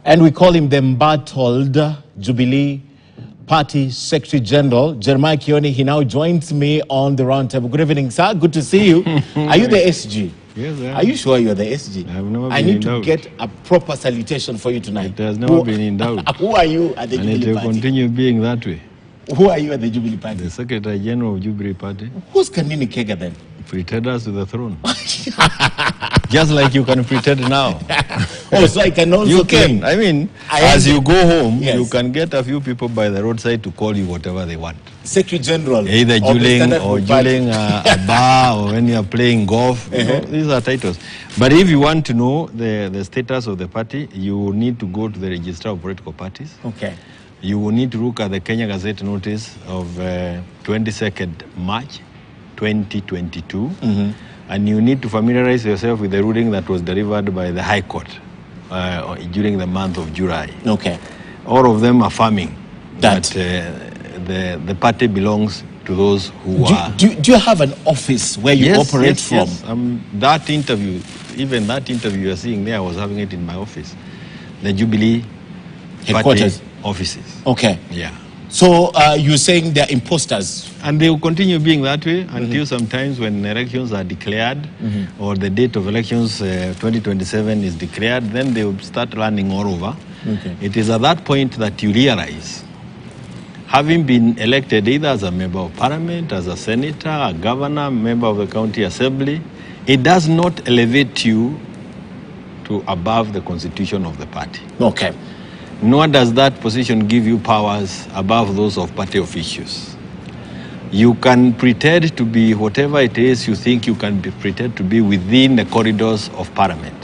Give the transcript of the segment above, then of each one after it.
And we call him the embattled Jubilee Party Secretary General, Jeremiah Kioni. He now joins me on the roundtable. Good evening, sir. Good to see you. Are you the SG? Yes, I am. Are you sure you're the SG? I have never been I need in to doubt. get a proper salutation for you tonight. It has never been in doubt. Who are you at the And it Jubilee will Party? continue being that way. Who are you at the Jubilee Party? The Secretary General of Jubilee Party. Who's Kanini Kega then? Pretenders to the throne. Just like you can pretend now. Oh, so I can also You can. I mean, as you go home, Yes. you can get a few people by the roadside to call you whatever they want. Secretary General. Either of the juling Standard or Group Party. juling a bar or when you are playing golf. You know, these are titles. But if you want to know the status of the party, you need to go to the Register of Political Parties. Okay. You will need to look at the Kenya Gazette notice of 22nd March 2022. And you need to familiarize yourself with the ruling that was delivered by the High Court during the month of July. Okay. All of them affirming That the party belongs to those who are... Do you have an office where you operate from? Yes. That interview, even that interview you're seeing there, I was having it in my office. The Jubilee Headquarters. Party offices. Okay. Yeah. So you're saying they're imposters? And they will continue being that way until sometimes when elections are declared or the date of elections 2027 is declared, then they will start running all over. Okay. It is at that point that you realize, having been elected either as a member of parliament, as a senator, a governor, member of the county assembly, it does not elevate you to above the constitution of the party. Okay. Nor does that position give you powers above those of party officials. You can pretend to be whatever it is you think you can pretend to be within the corridors of parliament.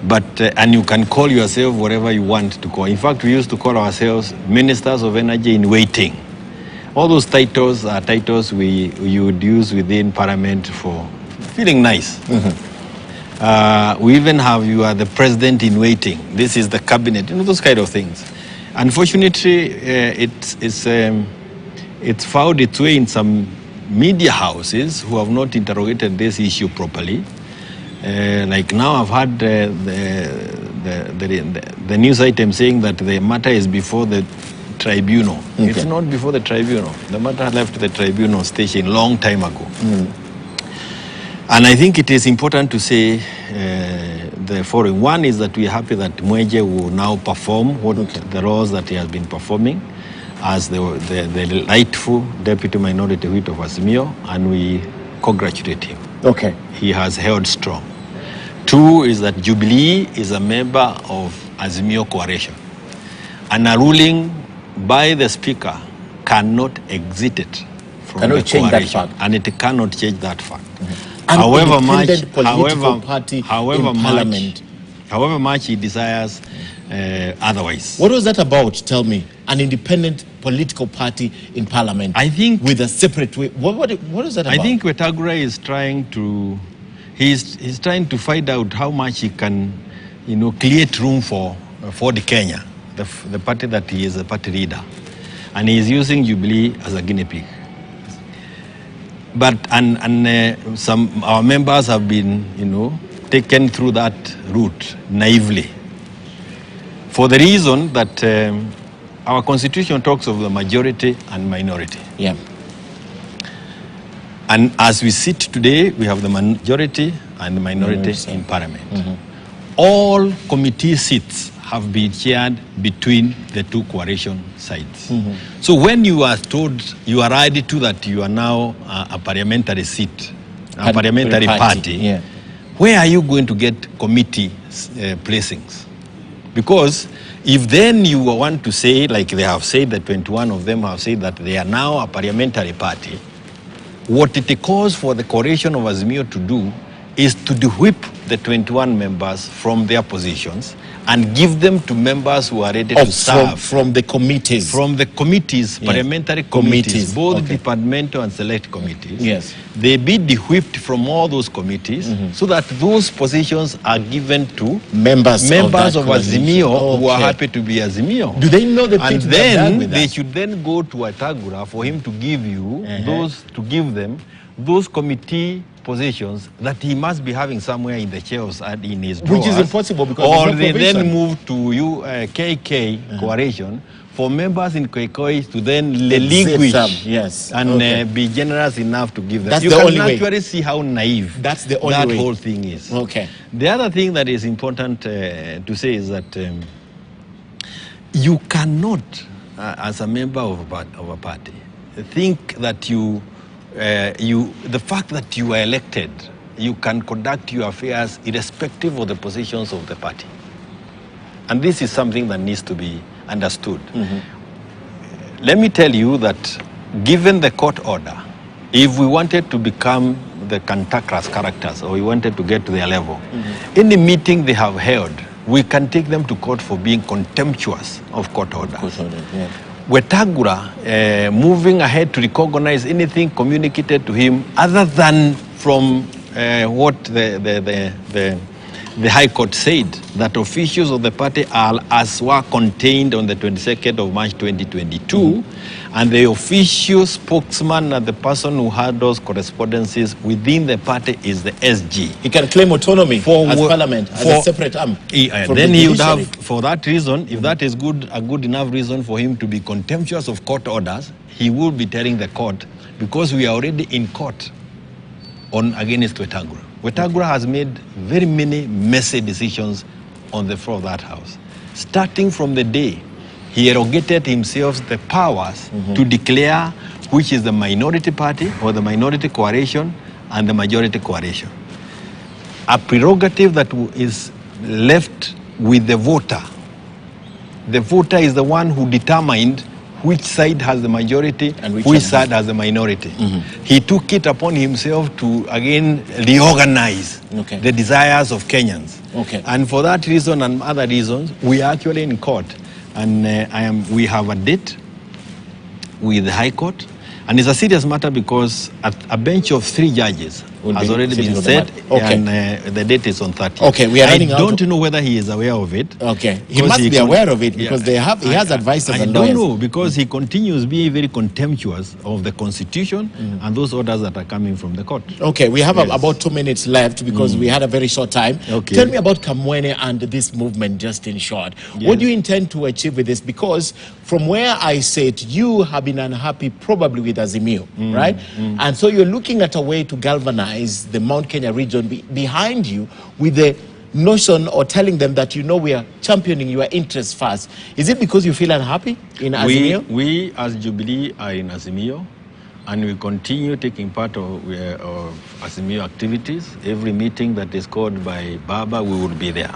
But, and you can call yourself whatever you want to call. In fact, we used to call ourselves ministers of energy in waiting. All those titles are titles you would use within parliament for feeling nice. We even have you are the president in waiting. This is the cabinet, you know, those kind of things. Unfortunately, it's found its way in some media houses who have not interrogated this issue properly. Like now I've had the news item saying that the matter is before the tribunal. Okay. It's not before the tribunal. The matter left the tribunal station long time ago. And I think it is important to say the following. One is that we are happy that Mweje will now perform the roles that he has been performing as the rightful deputy minority whip of Azimio, and we congratulate him. Okay. He has held strong. Two is that Jubilee is a member of Azimio coalition, and a ruling by the speaker cannot exit it from the coalition, and it cannot change that fact. However much he desires otherwise. What was that about? Tell me. An independent political party in parliament. I think with a separate way. What is that about? I think Wetangula is trying to, he's trying to find out how much he can, create room for the Kenya, the party that he is a party leader, and he is using Jubilee as a guinea pig. But some our members have been, taken through that route naively, for the reason that our constitution talks of the majority and minority. Yeah. And as we sit today, we have the majority and the minority in parliament. All committee seats have been shared between the two coalition sides. So when you are told, you are ready to that you are now a parliamentary seat, a parliamentary party, where are you going to get committee placings? Because if then you want to say, like they have said, that 21 of them have said that they are now a parliamentary party, what it calls for the coalition of Azimio to do is to de-whip the 21 members from their positions and give them to members who are ready to serve. From the committees? From the committees, parliamentary committees, both departmental and select committees. Yes. They be de-whipped from all those committees so that those positions are given to members of Azimio who are happy to be Azimio. Do they know the pitch? And then they should then go to Wetangula for him to give you those committee positions that he must be having somewhere in the chairs and in his drawers. Which is impossible because or there's no they provision. then move to KK coalition for members in KK to then relinquish yes. and be generous enough to give them. That's you the can only way. actually see how naive That's the only that way. whole thing is. Okay. The other thing that is important to say is that you cannot, as a member of a party, think that the fact that you are elected, you can conduct your affairs irrespective of the positions of the party. And this is something that needs to be understood. Let me tell you that given the court order, if we wanted to become the cantankerous characters or we wanted to get to their level, any meeting they have held, we can take them to court for being contemptuous of court orders. Wetangula moving ahead to recognize anything communicated to him other than from what the High Court said, that officials of the party are as were contained on the 22nd of March 2022, and the official spokesman and the person who had those correspondences within the party is the SG. He can claim autonomy as parliament, as a separate arm. Then he would have, for that reason, if that is a good enough reason for him to be contemptuous of court orders, he will be telling the court, because we are already in court against Wetangula. Wetangula has made very many messy decisions on the floor of that house. Starting from the day he arrogated himself the powers to declare which is the minority party or the minority coalition and the majority coalition. A prerogative that is left with the voter. The voter is the one who determined which side has the majority and which side has the minority. He took it upon himself to again reorganize the desires of Kenyans. And for that reason and other reasons, we are actually in court. And we have a date with the High Court. And it's a serious matter because a bench of 3 judges has already been set, and the date is on 30th. We are running out. I don't know whether he is aware of it. He must be aware of it because he has advised us. I don't know because he continues being very contemptuous of the Constitution and those orders that are coming from the court. We have about 2 minutes left because we had a very short time. Tell me about Kamwene and this movement, just in short. What do you intend to achieve with this? Because from where I sit, you have been unhappy probably with Azimio, right? And so you're looking at a way to galvanize the Mount Kenya region behind you with the notion or telling them that we are championing your interests first. Is it because you feel unhappy in Azimio? We as Jubilee are in Azimio and we continue taking part of Azimio activities. Every meeting that is called by Baba, we will be there.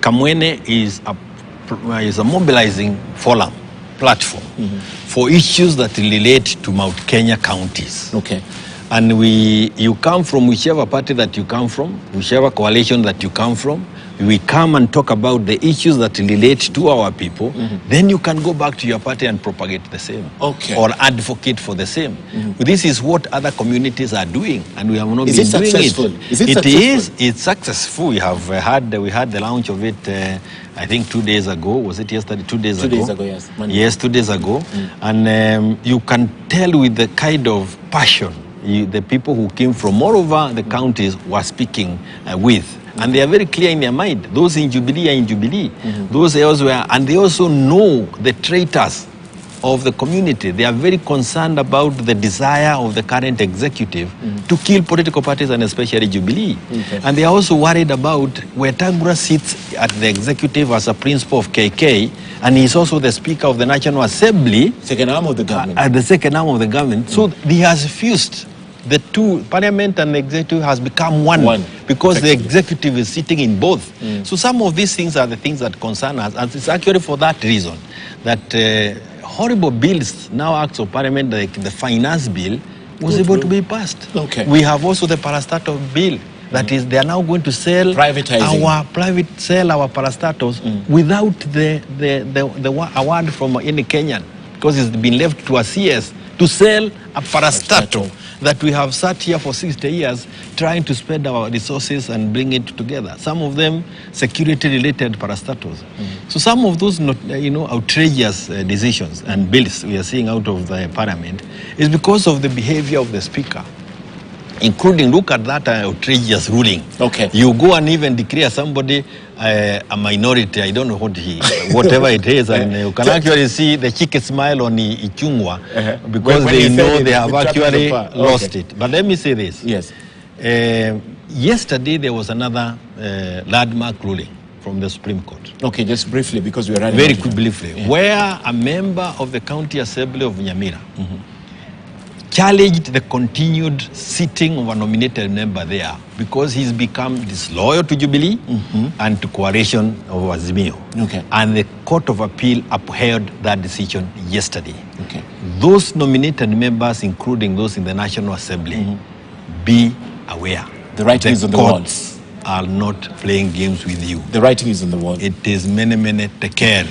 Kamwene is a mobilizing forum platform for issues that relate to Mount Kenya counties. And you come from whichever party that you come from, whichever coalition that you come from, we come and talk about the issues that relate to our people, then you can go back to your party and propagate the same or advocate for the same. This is what other communities are doing, and we have not been doing it. It's successful. We had the launch of it, I think 2 days ago. Was it yesterday? 2 days ago? 2 days ago, yes. Monday. Yes, 2 days ago. And you can tell with the kind of passion the people who came from all over the counties were speaking with. And they are very clear in their mind. Those in Jubilee are in Jubilee. Those elsewhere, and they also know the traitors of the community. They are very concerned about the desire of the current executive to kill political parties and especially Jubilee. And they are also worried about where Wetangula sits at the executive as a principal of KK, and he's also the Speaker of the National Assembly. Second arm of the government. At the second arm of the government. So he has fused the two, parliament and the executive has become one because the executive is sitting in both. So some of these things are the things that concern us, and it's actually for that reason that horrible bills now acts of parliament, like the finance bill, was able to be passed. We have also the parastatal bill. That is, they are now going to sell our parastatals without the award from any Kenyan, because it's been left to a CS to sell a parastatal that we have sat here for 60 years trying to spend our resources and bring it together. Some of them security-related parastatals. So some of those, outrageous decisions and bills we are seeing out of the parliament is because of the behavior of the Speaker. including, look at that outrageous ruling. Okay. You go and even declare somebody a minority, I don't know whatever it is, and you can actually see the cheeky smile on Ichungwa because when they know they have actually lost it. But let me say this. Yes. Yesterday there was another landmark ruling from the Supreme Court. Okay, just briefly, because we are running very briefly, where a member of the County Assembly of Nyamira challenged the continued sitting of a nominated member there because he's become disloyal to Jubilee and to coalition of Azimio. Okay. And the Court of Appeal upheld that decision yesterday. Okay. Those nominated members, including those in the National Assembly, be aware. The writing is on the wall. Are not playing games with you. The writing is on the wall. It is many take care.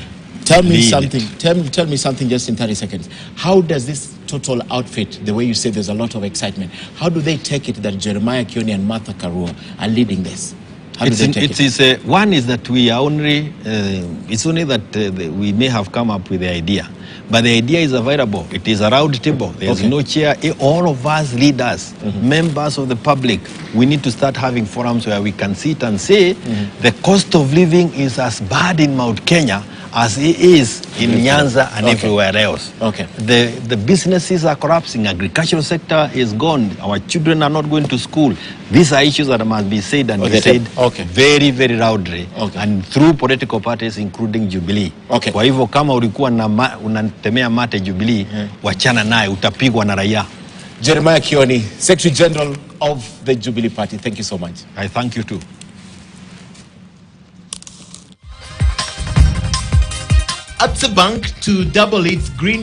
Tell me something. Tell me something just in 30 seconds. How does this total outfit, the way you say there's a lot of excitement, how do they take it that Jeremiah Kioni and Martha Karua are leading this? How do they take it? One is that we are only, it's only that we may have come up with the idea. But the idea is available. It is a round table. There's no chair. All of us leaders, members of the public, we need to start having forums where we can sit and say the cost of living is as bad in Mount Kenya as it is in Nyanza and everywhere else. The businesses are collapsing. Agricultural sector is gone. Our children are not going to school. These are issues that must be said and be said very loudly and through political parties including Jubilee. Kwa hivyo kama ulikuwa unatemea mate Jubilee, wachana naye, utapigwa na raia. Jeremiah Kioni, Secretary General of the Jubilee Party, thank you so much. I thank you too. At the bank to double its green